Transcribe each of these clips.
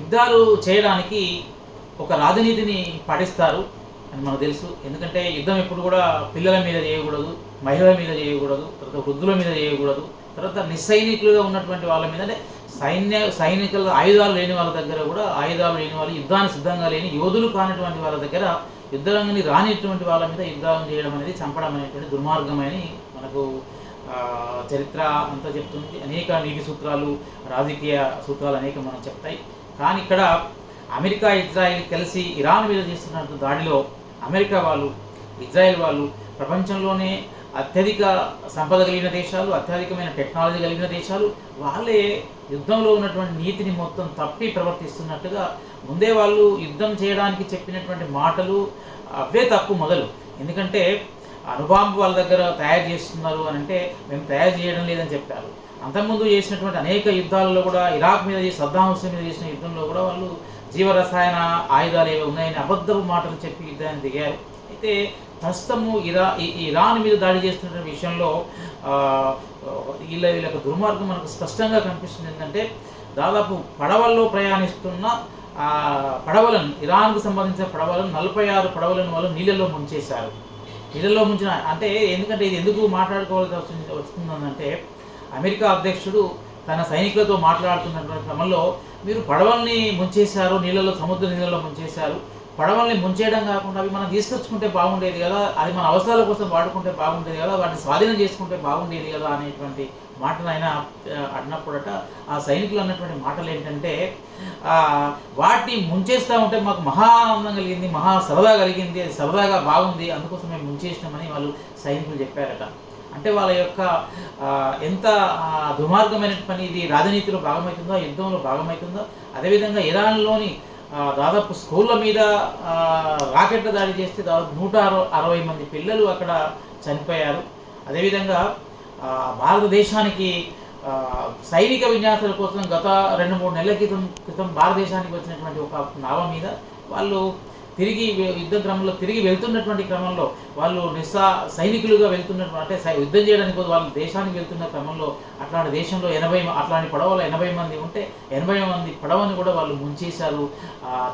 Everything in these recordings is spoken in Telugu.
యుద్ధాలు చేయడానికి ఒక రాజనీతిని పాటిస్తారు అని మనకు తెలుసు. ఎందుకంటే యుద్ధం ఎప్పుడు కూడా పిల్లల మీద చేయకూడదు, మహిళల మీద చేయకూడదు, తర్వాత వృద్ధుల మీద చేయకూడదు, తర్వాత నిస్సైనికులుగా ఉన్నటువంటి వాళ్ళ మీద, అంటే సైనికుల ఆయుధాలు లేని వాళ్ళ దగ్గర కూడా, ఆయుధాలు లేని వాళ్ళు, యుద్ధానికి సిద్ధంగా లేని యోధులు కానటువంటి వాళ్ళ దగ్గర, యుద్ధరంగని రానిటువంటి వాళ్ళ మీద యుద్ధం చేయడం అనేది, చంపడం అనేటువంటి దుర్మార్గమని మనకు చరిత్ర అంతా చెప్తుంది. అనేక నీతి సూత్రాలు, రాజకీయ సూత్రాలు అనేక మనం చెప్తాయి. కానీ ఇక్కడ అమెరికా, ఇజ్రాయిల్ కలిసి ఇరాన్ మీద చేస్తున్న దాడిలో అమెరికా వాళ్ళు, ఇజ్రాయెల్ వాళ్ళు ప్రపంచంలోనే అత్యధిక సంపద కలిగిన దేశాలు, అత్యధికమైన టెక్నాలజీ కలిగిన దేశాలు, వాళ్ళే యుద్ధంలో ఉన్నటువంటి నీతిని మొత్తం తప్పి ప్రవర్తిస్తున్నట్టుగా ముందే వాళ్ళు యుద్ధం చేయడానికి చెప్పినటువంటి మాటలు అవే తప్పు మొదలు. ఎందుకంటే అణుబాంబు వాళ్ళ దగ్గర తయారు చేస్తున్నారు అని అంటే మేము తయారు చేయడం లేదని చెప్పారు. అంతకుముందు చేసినటువంటి అనేక యుద్ధాలలో కూడా, ఇరాక్ మీద సద్దాం హుస్సేన్ మీద చేసిన యుద్ధంలో కూడా వాళ్ళు జీవరసాయన ఆయుధాలు ఏవో ఉన్నాయని అబద్ధపు మాటలు చెప్పి యుద్ధాన్ని దిగారు. అయితే ప్రస్తుతము ఇరాన్ మీద దాడి చేస్తున్న విషయంలో వీళ్ళ దుర్మార్గం మనకు స్పష్టంగా కనిపిస్తుంది. ఏంటంటే దాదాపు పడవల్లో ప్రయాణిస్తున్న పడవలను, ఇరాన్కు సంబంధించిన పడవలను 46 పడవలను వాళ్ళు నీళ్ళలో ముంచేశారు. నీళ్ళలో ముంచిన అంటే ఎందుకంటే ఇది ఎందుకు మాట్లాడుకోవాల్సి వస్తుందంటే, అమెరికా అధ్యక్షుడు తన సైనికులతో మాట్లాడుతున్నటువంటి క్రమంలో మీరు పడవల్ని ముంచేశారు, సముద్ర నీళ్ళలో ముంచేశారు, పడవల్ని ముంచేయడం కాకుండా అవి మనం తీసుకొచ్చుకుంటే బాగుండేది కదా, అది మన అవసరాల కోసం వాడుకుంటే బాగుండేది కదా, వాటిని స్వాధీనం చేసుకుంటే బాగుండేది కదా అనేటువంటి మాటలు ఆయన అన్నప్పుడట ఆ సైనికులు అన్నటువంటి మాటలు ఏంటంటే, వాటిని ముంచేస్తూ ఉంటే మాకు మహా ఆనందం కలిగింది, మహా సరదా కలిగింది, అది సరదాగా బాగుంది, అందుకోసం మేము ముంచేసినామని వాళ్ళు సైనికులు చెప్పారట. అంటే వాళ్ళ యొక్క ఎంత దుర్మార్గమైన పని ఇది, రాజనీతిలో భాగమవుతుందో, యుద్ధంలో భాగమవుతుందో. అదేవిధంగా ఇరాన్లోని దాదాపు స్కూళ్ళ మీద రాకెట్ల దాడి చేస్తే దాదాపు 160 మంది పిల్లలు అక్కడ చనిపోయారు. అదేవిధంగా భారతదేశానికి సైనిక విన్యాసాల కోసం గత 2-3 నెలల క్రితం భారతదేశానికి వచ్చినటువంటి ఒక నావ మీద వాళ్ళు తిరిగి యుద్ధ క్రమంలో తిరిగి వెళ్తున్నటువంటి క్రమంలో వాళ్ళు సైనికులుగా వెళ్తున్నటువంటి, అంటే యుద్ధం చేయడానికి వాళ్ళు దేశానికి వెళ్తున్న క్రమంలో అట్లాంటి దేశంలో అట్లాంటి పడవలు 80 మంది ఉంటే 80 మంది పడవని కూడా వాళ్ళు ముంచేశారు,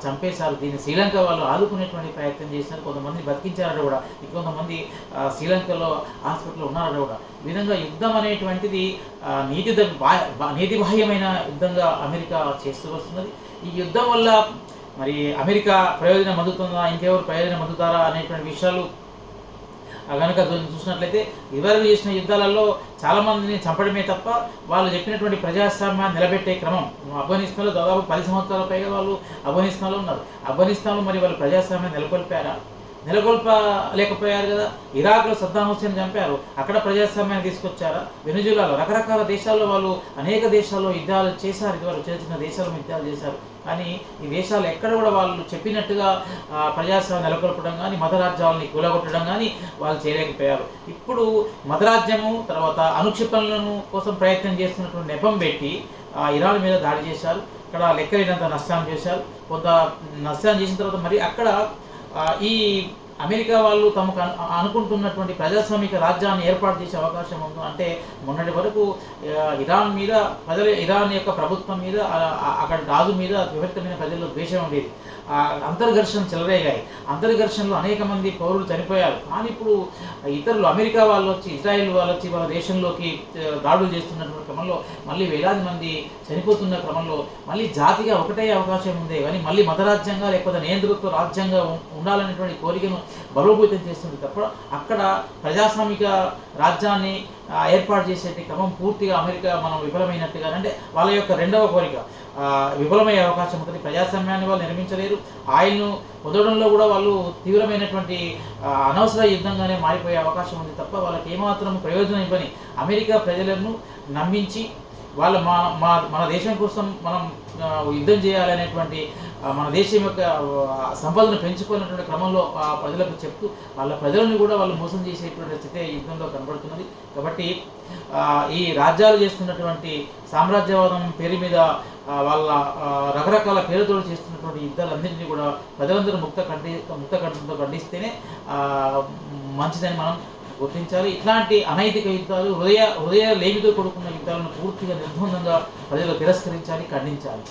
చంపేశారు. దీన్ని శ్రీలంక వాళ్ళు ఆదుకునేటువంటి ప్రయత్నం చేశారు. కొంతమంది బతికించారట కూడా, ఇంకొంతమంది శ్రీలంకలో హాస్పిటల్లో ఉన్నారట కూడా. ఈ విధంగా యుద్ధం అనేటువంటిది నీతి బాహ్యమైన యుద్ధంగా అమెరికా చేస్తూ వస్తున్నది. ఈ యుద్ధం వల్ల మరి అమెరికా ప్రయోజనం అందుతుందా, ఇంకెవరు ప్రయోజనం అందుతారా అనేటువంటి విషయాలు కనుక చూసినట్లయితే, ఇదివరకు చేసిన యుద్ధాలలో చాలామందిని చంపడమే తప్ప వాళ్ళు చెప్పినటువంటి ప్రజాస్వామ్యాన్ని నిలబెట్టే క్రమం, ఆఫ్ఘనిస్తాన్లో దాదాపు 10 సంవత్సరాల పైగా వాళ్ళు ఆఫ్ఘనిస్తాన్లో ఉన్నారు. ఆఫ్ఘనిస్తాన్లో మరి వాళ్ళు ప్రజాస్వామ్యాన్ని నెలకొల్పలేకపోయారు కదా. ఇరాక్లో సద్దాం హుస్సేన్ చంపారు, అక్కడ ప్రజాస్వామ్యాన్ని తీసుకొచ్చారా? వెనుజులాలో, రకరకాల దేశాల్లో వాళ్ళు అనేక దేశాల్లో యుద్ధాలు చేశారు, ఇదివరకు చిన్న చిన్న దేశాల్లో యుద్ధాలు చేశారు. కానీ ఈ దేశాలు ఎక్కడ కూడా వాళ్ళు చెప్పినట్టుగా ప్రజాస్వామ్యం నెలకొల్పడం కానీ, మతరాజ్యాలని కూలగొట్టడం కానీ వాళ్ళు చేయలేకపోయారు. ఇప్పుడు మతరాజ్యము తర్వాత అనుక్షిపణలను కోసం ప్రయత్నం చేస్తున్నటువంటి నెపం పెట్టి ఇరాన్ మీద దాడి చేశారు. ఇక్కడ లెక్కలేనంత నష్టాన్ని చేశారు. కొంత నష్టాన్ని చేసిన తర్వాత మరి అక్కడ ఈ అమెరికా వాళ్ళు తమకు అనుకుంటున్నటువంటి ప్రజాస్వామిక రాజ్యాన్ని ఏర్పాటు చేసే అవకాశం ఉందో, అంటే మొన్నటి వరకు ఇరాన్ యొక్క ప్రభుత్వం మీద, అక్కడ రాజు మీద విపరీతమైన ప్రజల్లో ద్వేషం ఉండేది. అంతర్ఘర్షణ చెలరేగాయి. అంతర్ఘర్షణలో అనేక మంది పౌరులు చనిపోయారు. కానీ ఇప్పుడు ఇతరులు, అమెరికా వాళ్ళు వచ్చి, ఇజ్రాయెల్ వాళ్ళు వచ్చి వాళ్ళ దేశంలోకి దాడులు చేస్తున్నటువంటి క్రమంలో మళ్ళీ వేలాది మంది చనిపోతున్న క్రమంలో మళ్ళీ జాతిగా ఒకటే అవకాశం ఉంది కానీ మళ్ళీ మతరాజ్యంగా లేకపోతే నియంతృత్వ రాజ్యంగా ఉండాలనేటువంటి కోరికను బలోపేతం చేస్తుంది తప్ప అక్కడ ప్రజాస్వామిక రాజ్యాన్ని ఏర్పాటు చేసే క్రమం పూర్తిగా అమెరికా మనం విఫలమైనట్టుగా, అంటే వాళ్ళ యొక్క రెండవ కోరిక విఫలమయ్యే అవకాశం ఉంటుంది. ప్రజాస్వామ్యాన్ని వాళ్ళు నిర్మించలేరు. ఆయిల్ను పొందడంలో కూడా వాళ్ళు తీవ్రమైనటువంటి అనవసర యుద్ధంగానే మారిపోయే అవకాశం ఉంది తప్ప వాళ్ళకి ఏమాత్రం ప్రయోజనం ఇవ్వని అమెరికా ప్రజలను నమ్మించి మన దేశం కోసం మనం యుద్ధం చేయాలనేటువంటి, మన దేశం యొక్క సంపదను పెంచుకున్నటువంటి క్రమంలో ప్రజలకు చెప్తూ వాళ్ళ ప్రజలను కూడా వాళ్ళు మోసం చేసేటువంటి స్థితి యుద్ధంలో కనబడుతున్నది. కాబట్టి ఈ రాజ్యాలు చేస్తున్నటువంటి సామ్రాజ్యవాదం పేరు మీద వాళ్ళ రకరకాల పేరుతో చేస్తున్నటువంటి యుద్ధాలన్నింటినీ కూడా ప్రజలందరూ ముక్త కంఠంతో ఖండిస్తేనే మంచిదని మనం గుర్తించాలి. ఇట్లాంటి అనైతిక యుద్ధాలు, హృదయ లేమితో కూడుకున్న యుద్ధాలను పూర్తిగా నిర్బంధంగా ప్రజలు తిరస్కరించాలి, ఖండించాలి.